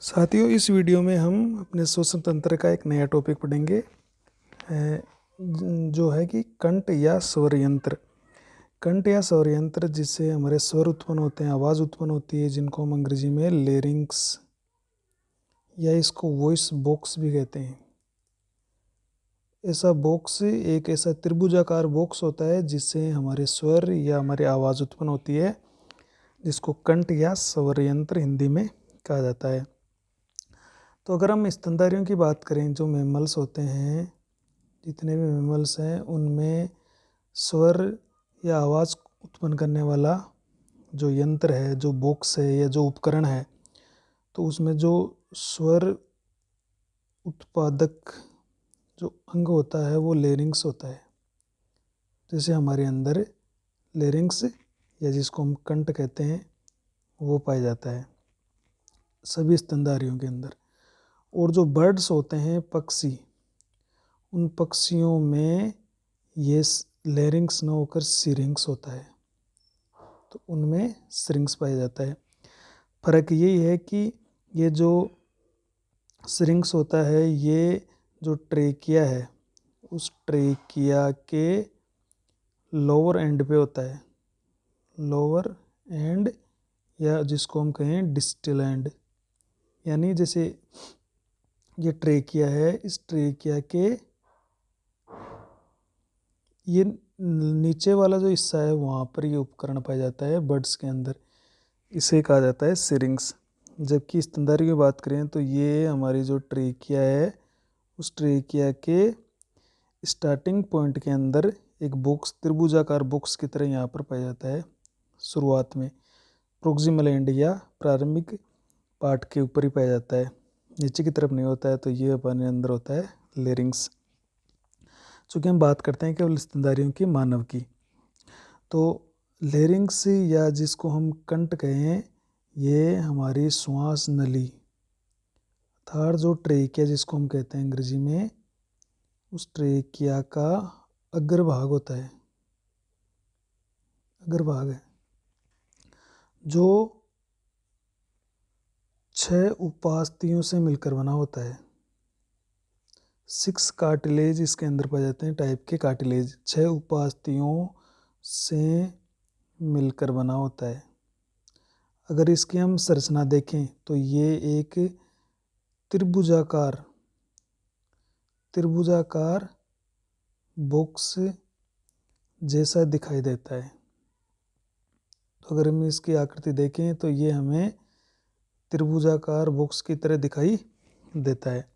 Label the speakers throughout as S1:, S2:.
S1: साथियों, इस वीडियो में हम अपने श्वसन तंत्र का एक नया टॉपिक पढ़ेंगे जो है कि कंठ या स्वर यंत्र। कंठ या स्वर यंत्र जिससे हमारे स्वर उत्पन्न होते हैं, आवाज़ उत्पन्न होती है, जिनको हम अंग्रेजी में लेरिंग्स या इसको वॉइस बॉक्स भी कहते हैं। ऐसा बॉक्स एक ऐसा त्रिभुजाकार बॉक्स होता है जिससे हमारे स्वर या हमारी आवाज़ उत्पन्न होती है, जिसको कंठ या स्वर यंत्र हिंदी में कहा जाता है। तो अगर हम स्तनधारियों की बात करें, जो मैमल्स होते हैं, जितने भी मैमल्स हैं, उनमें स्वर या आवाज़ उत्पन्न करने वाला जो यंत्र है, जो बॉक्स है या जो उपकरण है, तो उसमें जो स्वर उत्पादक जो अंग होता है वो लेरिंग्स होता है। जैसे हमारे अंदर लेरिंग्स या जिसको हम कंठ कहते हैं वो पाया जाता है सभी स्तनधारियों के अंदर। और जो बर्ड्स होते हैं, पक्षी, उन पक्षियों में ये लेरिंग्स न होकर सिरिंग्स होता है, तो उनमें सिरिंग्स पाया जाता है। फर्क यही है कि ये जो सिरिंग्स होता है, ये जो ट्रेकिया है, उस ट्रेकिया के लोअर एंड पे होता है, लोअर एंड, या जिसको हम कहें डिस्टल एंड। यानी जैसे ये ट्रेकिया है, इस ट्रेकिया के ये नीचे वाला जो हिस्सा है वहाँ पर ये उपकरण पाया जाता है बर्ड्स के अंदर, इसे कहा जाता है सिरिंग्स। जबकि स्तनधारी की बात करें तो ये हमारी जो ट्रेकिया है, उस ट्रेकिया के स्टार्टिंग पॉइंट के अंदर एक बॉक्स, त्रिभुजाकार बॉक्स की तरह यहाँ पर पाया जाता है शुरुआत में। प्रोक्सिमल एंड या प्रारंभिक पार्ट के ऊपर ही पाया जाता है, नीचे की तरफ नहीं होता है। तो ये अपने अंदर होता है लेरिंग्स। चूँकि हम बात करते हैं केवल स्तनधारियों की, मानव की, तो लेरिंग्स या जिसको हम कंठ कहें, ये हमारी श्वास नली अर्थात जो ट्रेकिया जिसको हम कहते हैं अंग्रेजी में, उस ट्रेकिया का अग्रभाग होता है, अग्रभाग है, जो 6 उपास्थियों से मिलकर बना होता है। 6 कार्टिलेज इसके अंदर पाए जाते हैं, टाइप के कार्टिलेज, 6 उपास्थियों से मिलकर बना होता है। अगर इसकी हम संरचना देखें तो ये एक त्रिभुजाकार बॉक्स जैसा दिखाई देता है। तो अगर हम इसकी आकृति देखें तो ये हमें त्रिभुजाकार बॉक्स की तरह दिखाई देता है।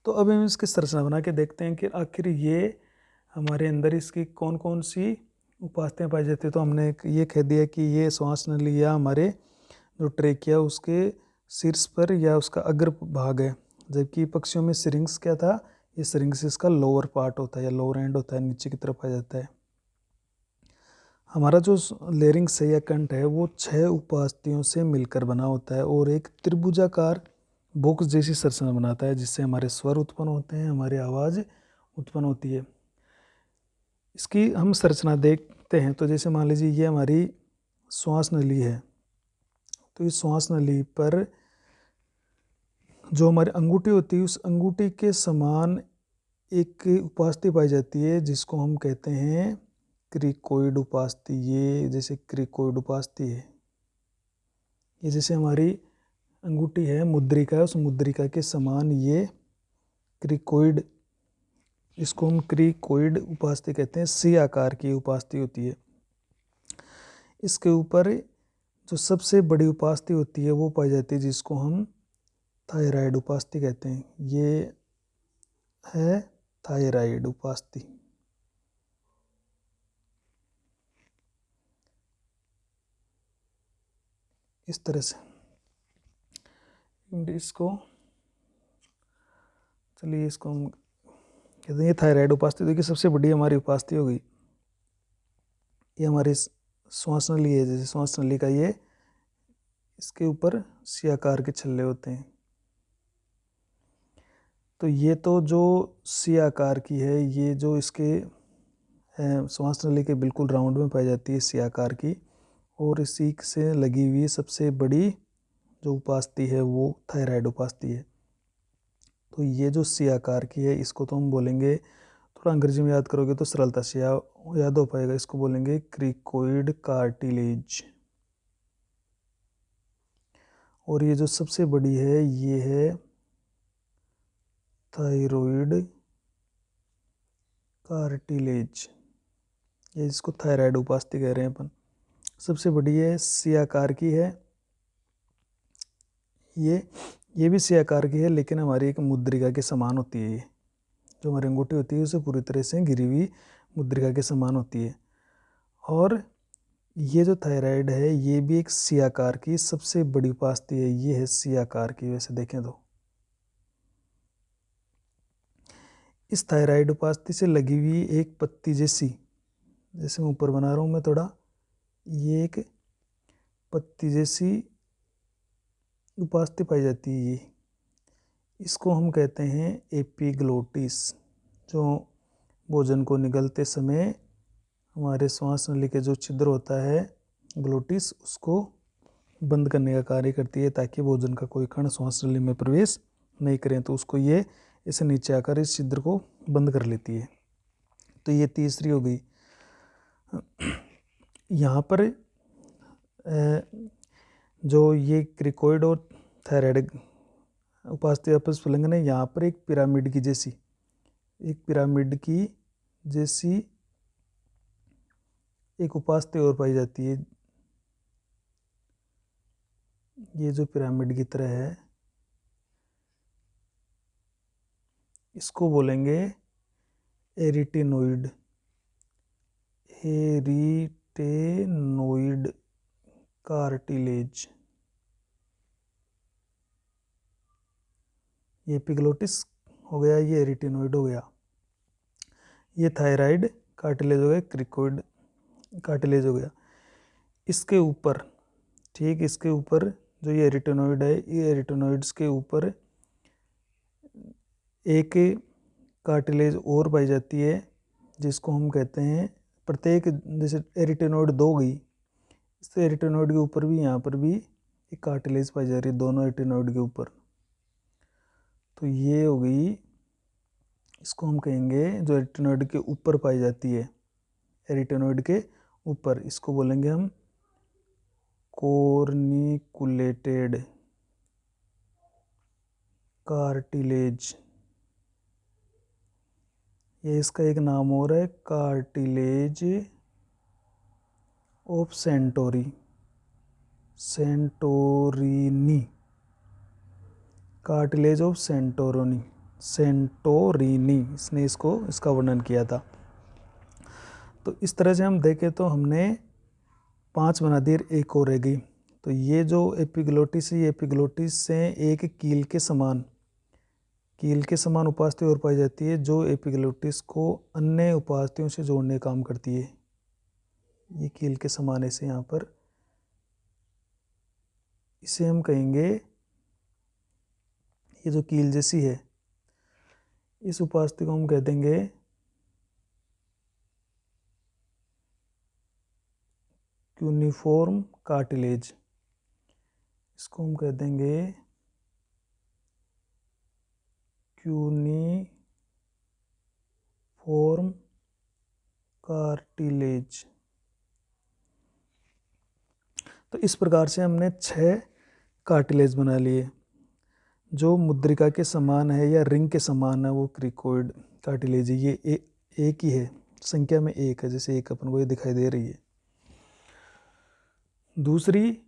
S1: तो अब हम इसकी संरचना बना के देखते हैं कि आखिर ये हमारे अंदर इसकी कौन कौन सी उपास्थियाँ पाई जाती है। तो हमने ये कह दिया कि ये श्वास नली या हमारे जो ट्रेकिया उसके शीर्ष पर या उसका अग्र भाग है, जबकि पक्षियों में सिरिंग्स क्या था, ये सिरिंग्स इसका लोअर पार्ट होता है या लोअर एंड होता है, नीचे की तरफ आ जाता है। हमारा जो लेरिंग्स है या कंठ है वो 6 उपास्थियों से मिलकर बना होता है और एक त्रिभुजाकार बॉक्स जैसी संरचना बनाता है, जिससे हमारे स्वर उत्पन्न होते हैं, हमारी आवाज़ उत्पन्न होती है। इसकी हम संरचना देखते हैं तो जैसे मान लीजिए ये हमारी श्वास नली है, तो इस श्वास नली पर जो हमारी अंगूठी होती है, उस अंगूठी के समान एक उपास्थि पाई जाती है जिसको हम कहते हैं क्रिकोइड उपास्थि। ये जैसे क्रिकोइड उपास्थि है, ये जैसे हमारी अंगूठी है, मुद्रिका है, उस मुद्रिका के समान ये क्रिकोइड, इसको हम क्रिकोइड उपास्थि कहते हैं। सी आकार की उपास्थि होती है। इसके ऊपर जो सबसे बड़ी उपास्थि होती है वो पाई जाती है, जिसको हम थायराइड उपास्थि कहते हैं। ये है थायराइड उपास्थि। इस तरह से इसको, चलिए इसको हम कहते हैं ये थायराइड उपास्थि। देखिए सबसे बड़ी हमारी उपास्थि होगी, ये हमारी श्वास नली है। जैसे श्वास नली का ये, इसके ऊपर सी आकार के छल्ले होते हैं। तो ये तो जो सी आकार की है, ये जो इसके श्वास नली के बिल्कुल राउंड में पाई जाती है सी आकार की, और इसी से लगी हुई सबसे बड़ी जो उपास्थि है वो थायराइड उपास्थि है। तो ये जो सी आकार की है इसको तो हम बोलेंगे, थोड़ा अंग्रेजी में याद करोगे तो सरलता से याद हो पाएगा, इसको बोलेंगे क्रिकोइड कार्टिलेज। और ये जो सबसे बड़ी है ये है थायरॉइड कार्टिलेज, ये इसको थायराइड उपास्थि कह रहे हैं अपन। सबसे बड़ी है, सी आकार की है, ये भी सी आकार की है, लेकिन हमारी एक मुद्रिका के समान होती है। ये जो हमारी अंगूठी होती है उसे पूरी तरह से घिरी हुई मुद्रिका के समान होती है। और ये जो थायराइड है ये भी एक सी आकार की सबसे बड़ी उपास्थि है, ये है सी आकार की। वैसे देखें तो इस थायराइड उपास्थि से लगी हुई एक पत्ती जैसी, जैसे मैं ऊपर बना रहा हूँ मैं थोड़ा, ये एक पत्ती जैसी उपास्थि पाई जाती है। ये इसको हम कहते हैं एपिग्लोटिस। जो भोजन को निगलते समय हमारे श्वास नली के जो छिद्र होता है ग्लोटिस, उसको बंद करने का कार्य करती है ताकि भोजन का कोई कण श्वास नली में प्रवेश नहीं करें। तो उसको ये इसे नीचे आकर इस छिद्र को बंद कर लेती है। तो ये तीसरी हो गई। यहाँ पर जो ये क्रिकोइड और थायराइड उपास्थि आपस संलग्न है, यहाँ पर एक पिरामिड की जैसी, एक पिरामिड की जैसी एक उपास्थि और पाई जाती है। ये जो पिरामिड की तरह है इसको बोलेंगे एरिटेनोइड, एरिटेनोइड कार्टिलेज। ये एपिग्लोटिस हो गया, ये एरिटेनोइड हो गया, ये थायराइड कार्टिलेज हो गया, क्रिकोइड कार्टिलेज हो गया। इसके ऊपर, ठीक इसके ऊपर जो ये एरिटेनोइड है, ये एरिटेनोइड्स के ऊपर एक कार्टिलेज और पाई जाती है जिसको हम कहते हैं प्रत्येक, जैसे एरिटेनोइड दो गई, इस एरिटेनोइड के ऊपर भी यहाँ पर भी एक कार्टिलेज पाई जा रही है दोनों एरिटेनोइड के ऊपर। तो ये हो गई, इसको हम कहेंगे जो एरिटेनोइड के ऊपर पाई जाती है, एरिटेनोइड के ऊपर, इसको बोलेंगे हम कॉर्निकुलेटेड कार्टिलेज। ये इसका एक नाम और है, cartilage of Santorini, cartilage of Santorini, इसने इसका वर्णन किया था। तो इस तरह से हम देखें तो हमने 5 बना दिए, एक और रह गई। तो ये जो एपिग्लोटिस है, ये एपिग्लोटिस से एक कील के समान उपास्थि और पाई जाती है जो एपिग्लोटिस को अन्य उपास्थियों से जोड़ने का काम करती है। ये कील के समान ऐसे यहाँ पर, इसे हम कहेंगे, ये जो कील जैसी है इस उपास्थि को हम कह देंगे क्यूनिफॉर्म कार्टिलेज। इसको हम कह देंगे क्यूनिफॉर्म कार्टिलेज। तो इस प्रकार से हमने 6 कार्टिलेज बना लिए। जो मुद्रिका के समान है या रिंग के समान है वो क्रिकोइड कार्टिलेज है। ये एक ही है, संख्या में एक है, जैसे एक अपन को ये दिखाई दे रही है। दूसरी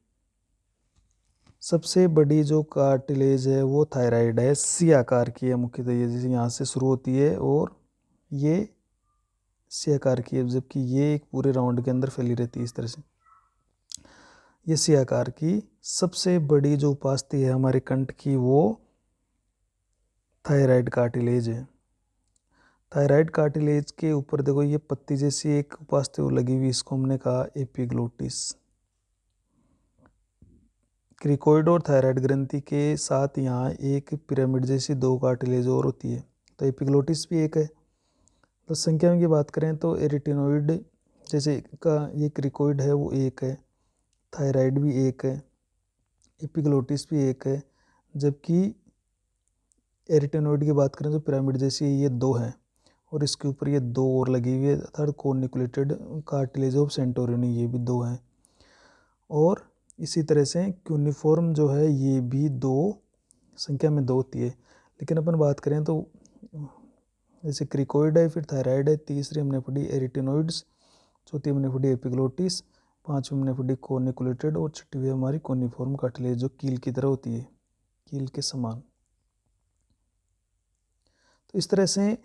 S1: सबसे बड़ी जो कार्टिलेज है वो थायराइड है, सी आकार की है मुख्यतः, ये जैसे यहाँ से शुरू होती है और ये सी आकार की है, जबकि ये एक पूरे राउंड के अंदर फैली रहती है इस तरह से। ये सी आकार की सबसे बड़ी जो उपास्थि है हमारे कंठ की वो थायराइड कार्टिलेज है। थायराइड कार्टिलेज के ऊपर देखो ये पत्ती जैसी एक उपास्थि लगी हुई, इसको हमने कहा एपिग्लोटिस। क्रिकोइड और थायराइड ग्रंथि के साथ यहाँ एक पिरामिड जैसी 2 कार्टिलेज और होती है। तो एपिग्लोटिस भी एक है। तो संख्या में की बात करें तो एरिटेनोइड जैसे का ये क्रिकोइड है वो एक है, थायराइड भी एक है, एपिग्लोटिस भी एक है, जबकि एरिटेनोइड की बात करें तो पिरामिड जैसी ये 2 हैं और इसके ऊपर ये 2 और लगी हुई है अर्थात कोनिकुलेटेड कार्टिलेज ऑफ सेंटोरिनी, ये भी 2 हैं। और इसी तरह से क्यूनिफॉर्म जो है ये भी 2 संख्या में 2 होती है। लेकिन अपन बात करें तो जैसे क्रिकोइड है, फिर थायराइड है, तीसरी हमने पढ़ी एरिटेनोइड्स, चौथी हमने पढ़ी एपिग्लोटिस, पांचवी हमने पढ़ी कोनिकुलेटेड और छठवीं हमारी कोनिफॉर्म कार्टिलेज जो कील की तरह होती है, कील के समान। तो इस तरह से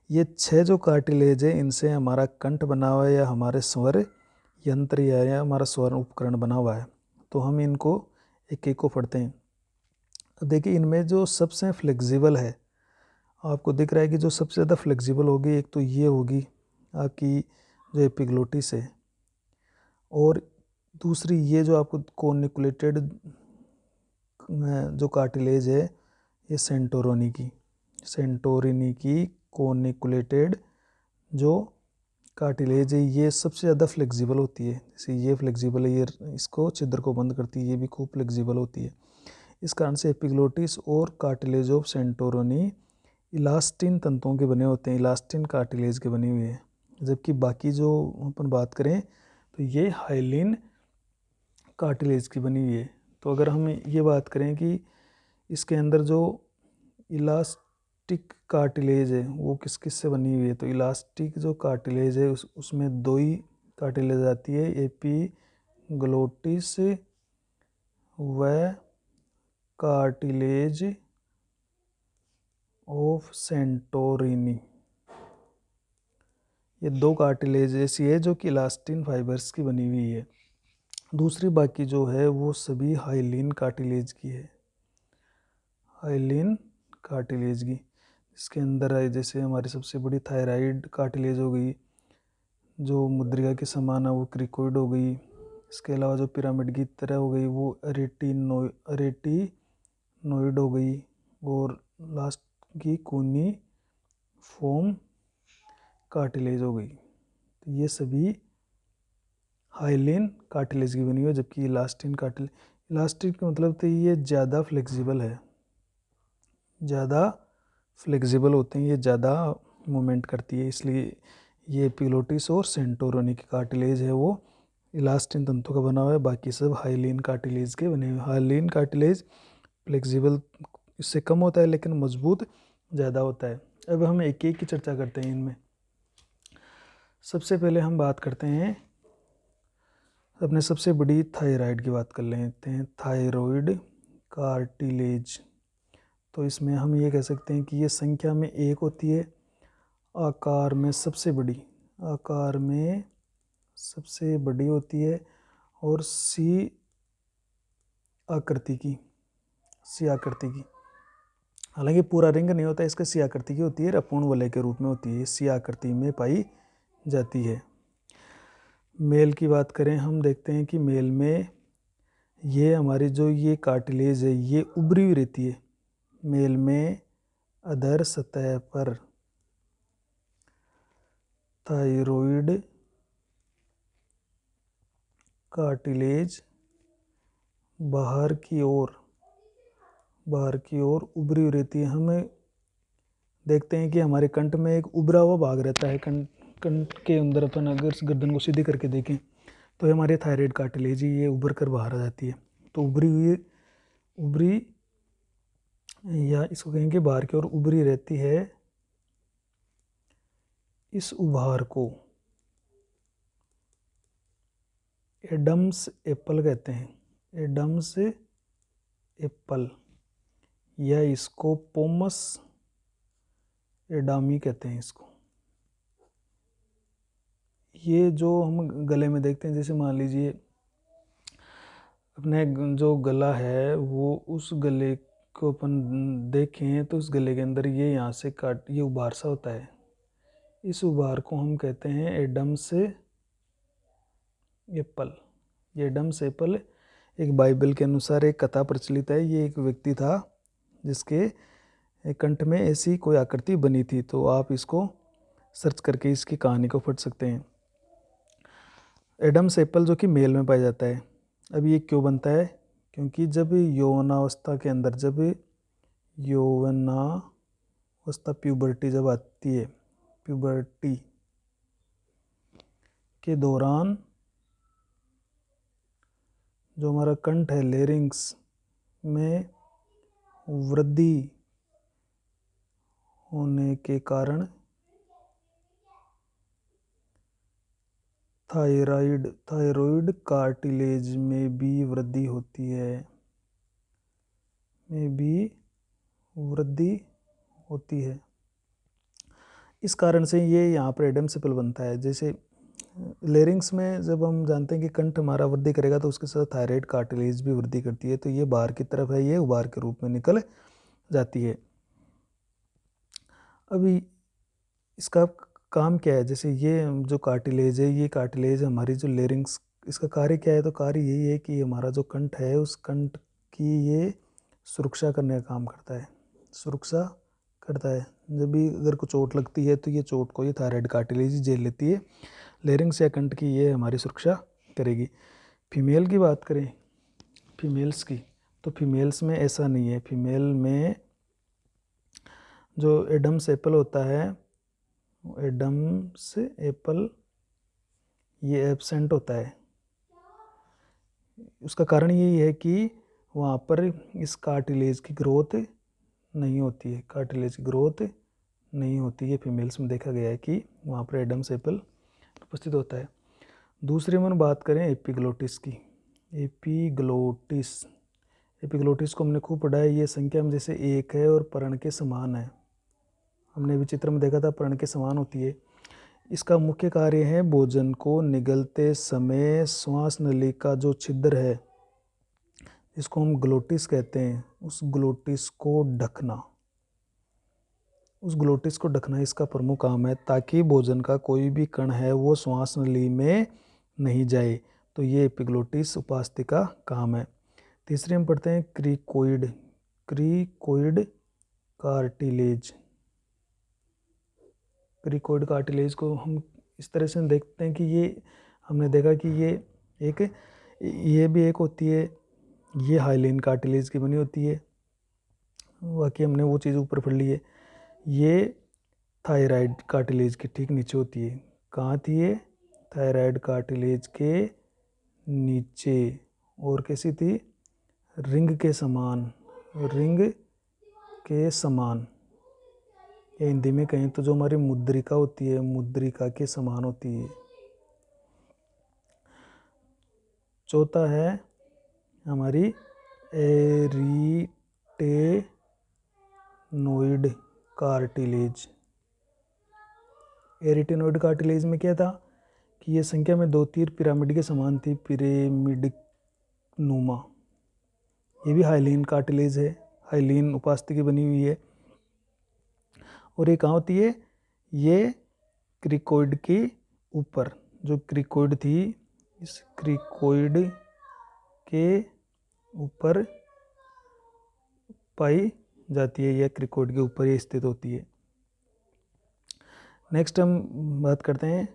S1: ये 6 जो कार्टिलेज है इनसे हमारा कंठ बना हुआ है या हमारे स्वर यंत्र या हमारा स्वर उपकरण बना हुआ है। तो हम इनको एक एक को पढ़ते हैं। तो देखिए इनमें जो सबसे फ्लेक्सिबल है, आपको दिख रहा है कि जो सबसे ज़्यादा फ्लेक्सिबल होगी एक तो ये होगी आपकी जो एपिग्लोटिस है, और दूसरी ये जो आपको कोनिकुलेटेड जो कार्टिलेज है ये सेंटोरिनी की कोनिकुलेटेड जो कार्टिलेज है ये सबसे ज़्यादा फ्लेक्सिबल होती है। जैसे ये फ्लेक्सिबल है, ये इसको छिद्र को बंद करती है, ये भी खूब फ्लेक्सिबल होती है। इस कारण से एपिग्लोटिस और कार्टिलेज ऑफ सेंटोरिनी इलास्टिन तंतुओं के बने होते हैं, इलास्टिन कार्टिलेज के बने हुए हैं। जबकि बाकी जो अपन बात करें तो ये हाइलिन कार्टिलेज की बनी हुई है। तो अगर हम ये बात करें कि इसके अंदर जो इलास्टिक कार्टिलेज है वो किस किस से बनी हुई है, तो इलास्टिक जो कार्टिलेज है उसमें 2 ही कार्टिलेज आती है, एपिग्लोटिस व कार्टिलेज ऑफ सेंटोरिनी। ये 2 कार्टिलेज ऐसी है जो कि इलास्टिन फाइबर्स की बनी हुई है। दूसरी बाकी जो है वो सभी हाइलिन कार्टिलेज की है, हाइलिन कार्टिलेज की। इसके अंदर है जैसे हमारी सबसे बड़ी थायराइड कार्टिलेज हो गई, जो मुद्रिका के समान है वो क्रिकोइड हो गई। इसके अलावा जो पिरामिड की तरह हो गई वो रेटिनोइड हो गई, और लास्ट की कोनिफॉर्म कार्टिलेज हो गई। तो ये सभी हाइलिन कार्टिलेज की बनी हुई है, जबकि इलास्टिन का मतलब तो ये ज़्यादा फ्लेक्सिबल है, ज़्यादा फ्लेक्सिबल होते हैं, ये ज़्यादा मूवमेंट करती है, इसलिए ये एपिग्लोटिस और सेंटोरिनी की कार्टिलेज है वो इलास्टिन तंतु का बना हुआ है, बाकी सब हाइलिन कार्टिलेज के बने हुए। हाइलिन कार्टिलेज फ्लेक्सिबल इससे कम होता है लेकिन मजबूत ज़्यादा होता है। अब हम एक एक की चर्चा करते हैं इनमें। सबसे पहले हम बात करते हैं अपने सबसे बड़ी थायराइड की बात कर लेते हैं, थायरॉइड कार्टिलेज। तो इसमें हम ये कह सकते हैं कि ये संख्या में 1 होती है, आकार में सबसे बड़ी होती है, और सी आकृति की। हालांकि पूरा रिंग नहीं होता इसका, सी आकृति की होती है, अपूर्ण वलय के रूप में होती है, सी आकृति में पाई जाती है। मेल की बात करें हम देखते हैं कि मेल में ये हमारी जो ये कार्टिलेज है ये उभरी हुई रहती है। मेल में अधर सतह पर थायरॉइड कार्टिलेज बाहर की ओर उभरी हुई रहती है। हमें देखते हैं कि हमारे कंठ में एक उभरा हुआ भाग रहता है, कंठ के अंदर अपन अगर गर्दन को सीधी करके देखें तो हमारे थायराइड कार्टिलेज ये उभर कर बाहर आ जाती है। तो उभरी या इसको कहेंगे बाहर की ओर उभरी रहती है। इस उभार को एडम्स एप्पल कहते हैं, एडम्स एप्पल, या इसको पोमस एडामी कहते हैं इसको। ये जो हम गले में देखते हैं, जैसे मान लीजिए अपने जो गला है वो उस गले को अपन देखें तो उस गले के अंदर ये यहाँ से ये उभार सा होता है, इस उभार को हम कहते हैं एडम्स एप्पल। ये एडम्स एप्पल एक बाइबल के अनुसार एक कथा प्रचलित है। ये एक व्यक्ति था जिसके कंठ में ऐसी कोई आकृति बनी थी, तो आप इसको सर्च करके इसकी कहानी को पढ़ सकते हैं। एडम्स एप्पल जो कि मेल में पाया जाता है। अब ये क्यों बनता है, क्योंकि जब यौवनावस्था के अंदर, जब यौवनावस्था प्यूबर्टी जब आती है, प्यूबर्टी के दौरान जो हमारा कंठ है लेरिंग्स में वृद्धि होने के कारण थायराइड कार्टिलेज में भी वृद्धि होती है, इस कारण से ये यहाँ पर एडम सेपल बनता है। जैसे लेरिंग्स में जब हम जानते हैं कि कंठ हमारा वृद्धि करेगा तो उसके साथ थायराइड कार्टिलेज भी वृद्धि करती है, तो ये बाहर की तरफ है, ये उभार के रूप में निकल जाती है। अभी इसका काम क्या है, जैसे ये जो कार्टिलेज है, ये कार्टिलेज हमारी जो लेरिंग्स, इसका कार्य क्या है, तो कार्य यही है कि हमारा जो कंठ है उस कंठ की ये सुरक्षा करने का काम करता है, सुरक्षा करता है। जब भी अगर कुछ चोट लगती है तो ये चोट को ये थायराइड कार्टिलेज झेल लेती है, लेरिंग्स या कंठ की ये हमारी सुरक्षा करेगी। फीमेल की बात करें, फीमेल्स की, तो फीमेल्स में ऐसा नहीं है। फीमेल में जो एडम्स एपल होता है, एडम्स एपल ये एब्सेंट होता है। उसका कारण यही है कि वहाँ पर इस कार्टिलेज की ग्रोथ नहीं होती है, कार्टिलेज की ग्रोथ नहीं होती है। फीमेल्स में देखा गया है कि वहाँ पर एडम्स एपल उपस्थित होता है। दूसरी में बात करें एपिग्लोटिस की, एपिग्लोटिस को हमने खूब पढ़ा है। ये संख्या में जैसे एक है और पर्ण के समान है, हमने भी चित्र में देखा था, पर्ण के समान होती है। इसका मुख्य कार्य है भोजन को निगलते समय श्वास नली का जो छिद्र है, जिसको हम ग्लोटिस कहते हैं, उस ग्लोटिस को ढकना, इसका प्रमुख काम है, ताकि भोजन का कोई भी कण है वो श्वास नली में नहीं जाए। तो ये एपिग्लोटिस उपास्थि का काम है। तीसरे में पढ़ते हैं क्रिकोइड कार्टिलेज। क्रिकोइड कार्टिलेज को हम इस तरह से देखते हैं कि ये हमने देखा कि ये भी एक होती है, ये हाइलिन कार्टिलेज की बनी होती है, बाकी हमने वो चीज़ ऊपर पढ़ ली है। ये थायराइड कार्टिलेज के ठीक नीचे होती है। कहाँ थी ये? थायराइड कार्टिलेज के नीचे। और कैसी थी? रिंग के समान, या हिंदी में कहें तो जो हमारी मुद्रिका होती है, मुद्रिका के समान होती है। चौथा है हमारी एरिटेनोइड कार्टिलेज। एरिटेनोइड कार्टिलेज में क्या था कि ये संख्या में 2 तीर पिरामिड के समान थी, पिरामिड नुमा। ये भी हाइलिन कार्टिलेज है, हाइलिन उपास्थि की बनी हुई है। और ये कहाँ होती है? ये क्रिकोइड के ऊपर, जो क्रिकोइड थी, इस क्रिकोइड के ऊपर पाई जाती है, या क्रिकोइड के ऊपर ये स्थित होती है। नेक्स्ट हम बात करते हैं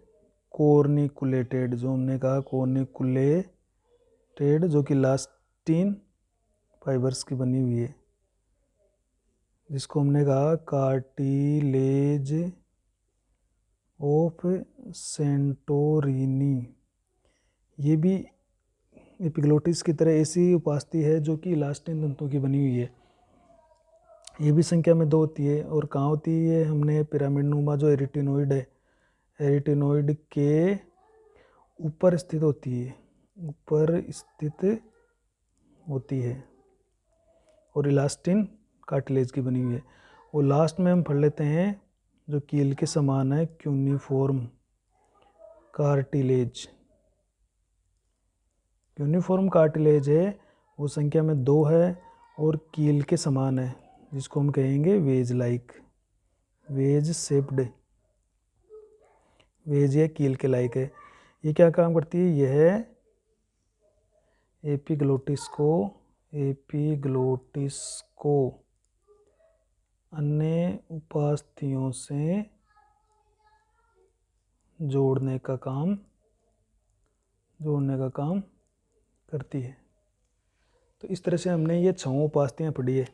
S1: कॉर्निकुलेटेड, जो हमने कहा कॉर्निकुलेटेड, जो कि इलास्टिन फाइबर्स की बनी हुई है, जिसको हमने कहा कार्टिलेज ऑफ सेंटोरिनी। ये भी एपिग्लोटिस की तरह ऐसी उपास्थि है जो कि इलास्टिन तंतुओं की बनी हुई है। ये भी संख्या में 2 होती है। और कहाँ होती है ये? हमने पिरामिड नुमा जो एरिटेनोइड है, एरिटेनोइड के ऊपर स्थित होती है, और इलास्टिन कार्टिलेज की बनी हुई है। और लास्ट में हम पढ़ लेते हैं जो कील के समान है, क्यूनिफॉर्म कार्टिलेज। यूनिफॉर्म कार्टिलेज है, वो संख्या में 2 है और कील के समान है, जिसको हम कहेंगे वेज शेप्ड, वेज या कील के लाइक है। ये क्या काम करती है? यह एपिग्लोटिस को अन्य उपास्थियों से जोड़ने का काम करती है। तो इस तरह से हमने ये 6 उपास्थियाँ पढ़ी है।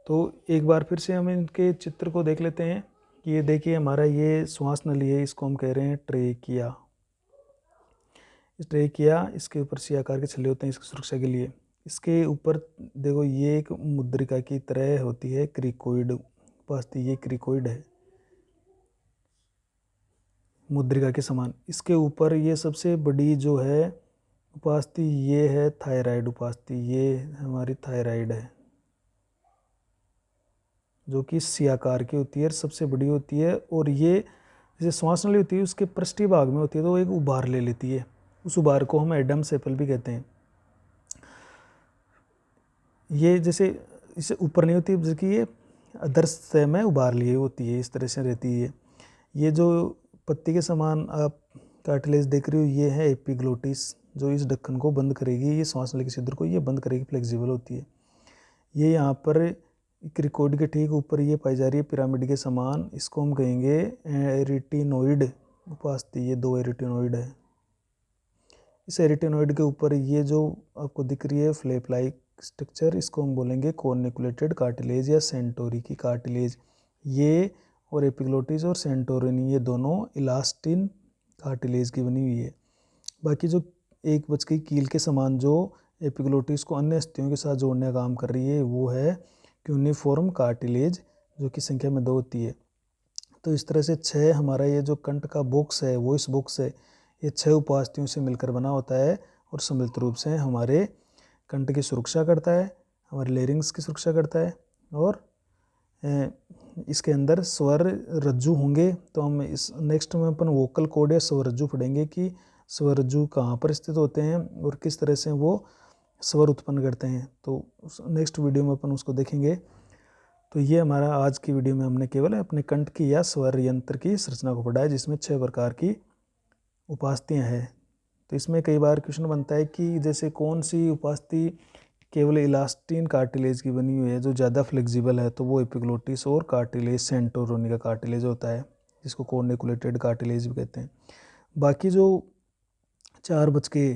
S1: तो एक बार फिर से हम इनके चित्र को देख लेते हैं कि ये देखिए हमारा ये श्वास नली है, इसको हम कह रहे हैं ट्रेकिया। इस ट्रेकिया, इसके ऊपर सी आकार के छल्ले होते हैं इसकी सुरक्षा के लिए। इसके ऊपर देखो ये एक मुद्रिका की तरह होती है, क्रिकोइड उपास्थि, ये क्रिकोइड है मुद्रिका के समान। इसके ऊपर ये सबसे बड़ी जो है उपास्थि ये है थायराइड उपास्थि, ये हमारी थायराइड है जो कि सी आकार की होती है, सबसे बड़ी होती है। और ये जैसे श्वास नली होती है उसके पृष्ठीय भाग में होती है, तो एक उभार ले लेती है, उस उभार को हम एडम्स एपल भी कहते हैं। ये जैसे इससे ऊपर नहीं होती जबकि ये अदर्श सतह में उभार लिए होती है, इस तरह से रहती है। ये जो पत्ती के समान आप कार्टिलेज देख रहे हो ये है एपिग्लोटिस, जो इस ढक्कन को बंद करेगी, ये श्वास नली के छिद्र को ये बंद करेगी, फ्लेक्सिबल होती है। ये यहाँ पर क्रिकोइड के ठीक ऊपर ये पाई जा रही है पिरामिड के समान, इसको हम कहेंगे एरिटिनोइड उपास्थि, ये 2 एरिटिनोइड है। इस एरिटिनोइड के ऊपर ये जो आपको दिख रही है फ्लैप लाइक स्ट्रक्चर, इसको हम बोलेंगे कॉर्निकुलेटेड कार्टिलेज या सेंटोरी की कार्टिलेज। ये और एपिग्लोटिस और सेंटोरिनी ये दोनों इलास्टिन कार्टिलेज की बनी हुई है। बाकी जो एक बच की कील के समान जो एपिग्लोटिस को अन्य अस्थियों के साथ जोड़ने का काम कर रही है वो है क्यूनिफॉर्म कार्टिलेज, जो कि संख्या में 2 होती है। तो इस तरह से 6 हमारा ये जो कंठ का बॉक्स है, वॉइस बॉक्स है, ये 6 उपास्थियों से मिलकर बना होता है और सम्मिलित रूप से हमारे कंठ की सुरक्षा करता है, हमारे लेरिंग्स की सुरक्षा करता है। और इसके अंदर स्वर रज्जु होंगे, तो हम इस नेक्स्ट में अपन वोकल कॉर्ड या स्वर रज्जु पढ़ेंगे कि स्वर रज्जु कहाँ पर स्थित होते हैं और किस तरह से वो स्वर उत्पन्न करते हैं। तो नेक्स्ट वीडियो में अपन उसको देखेंगे। तो ये हमारा आज की वीडियो में हमने केवल अपने कंठ की या स्वर यंत्र की संरचना को पढ़ा है, जिसमें 6 प्रकार की उपास्थियाँ हैं। तो इसमें कई बार क्वेश्चन बनता है कि जैसे कौन सी उपास्थि केवल इलास्टिन कार्टिलेज की बनी हुई है जो ज़्यादा फ्लेक्सिबल है, तो वो एपिग्लोटिस और कार्टिलेज सेंटोरोनी का कार्टिलेज होता है, जिसको कॉर्निकुलेटेड कार्टिलेज भी कहते हैं। बाकी जो 4 बच के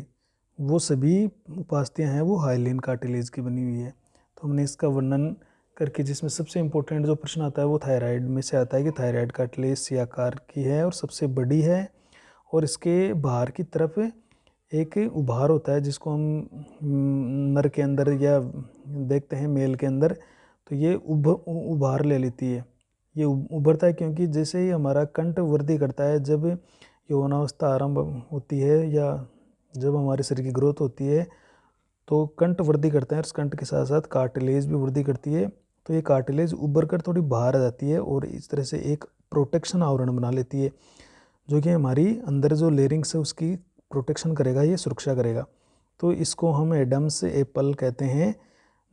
S1: वो सभी उपास्थियाँ हैं वो हाइलिन कार्टिलेज की बनी हुई है। तो हमने इसका वर्णन करके, जिसमें सबसे इम्पोर्टेंट जो प्रश्न आता है वो थायराइड में से आता है कि थायराइड कार्टिलेज सी आकार की है और सबसे बड़ी है, और इसके बाहर की तरफ एक उभार होता है जिसको हम नर के अंदर या देखते हैं मेल के अंदर, तो ये उभार ले लेती है। ये उभरता है क्योंकि जैसे ही हमारा कंठ वृद्धि करता है, जब यौवनावस्था आरंभ होती है या जब हमारे शरीर की ग्रोथ होती है, तो कंठ वृद्धि करता है, उस कंठ के साथ साथ कार्टिलेज भी वृद्धि करती है। तो ये कार्टिलेज उभर कर थोड़ी बाहर आ जाती है और इस तरह से एक प्रोटेक्शन आवरण बना लेती है, जो कि हमारी अंदर जो लेरिंग्स है उसकी प्रोटेक्शन करेगा, ये सुरक्षा करेगा। तो इसको हम एडम्स एपल कहते हैं,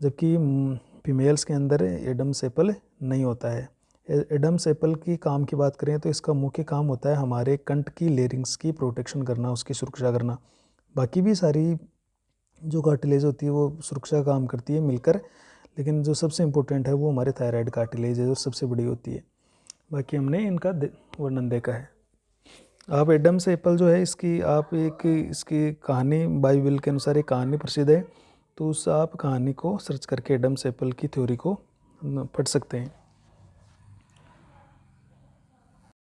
S1: जबकि फीमेल्स के अंदर एडम्स एपल नहीं होता है। एडम्स एपल की काम की बात करें तो इसका मुख्य काम होता है हमारे कंठ की लेरिंग्स की प्रोटेक्शन करना, उसकी सुरक्षा करना। बाकी भी सारी जो कार्टिलेज होती है वो सुरक्षा का काम करती है मिलकर, लेकिन जो सबसे इम्पोर्टेंट है वो हमारे थायराइड कार्टिलेज है जो सबसे बड़ी होती है। बाकी हमने इनका वर्णन देखा है। आप एडम्स एपल जो है इसकी आप इसकी कहानी बाइबल के अनुसार एक कहानी प्रसिद्ध है, तो उस आप कहानी को सर्च करके एडम्स एपल की थ्योरी को पढ़ सकते हैं।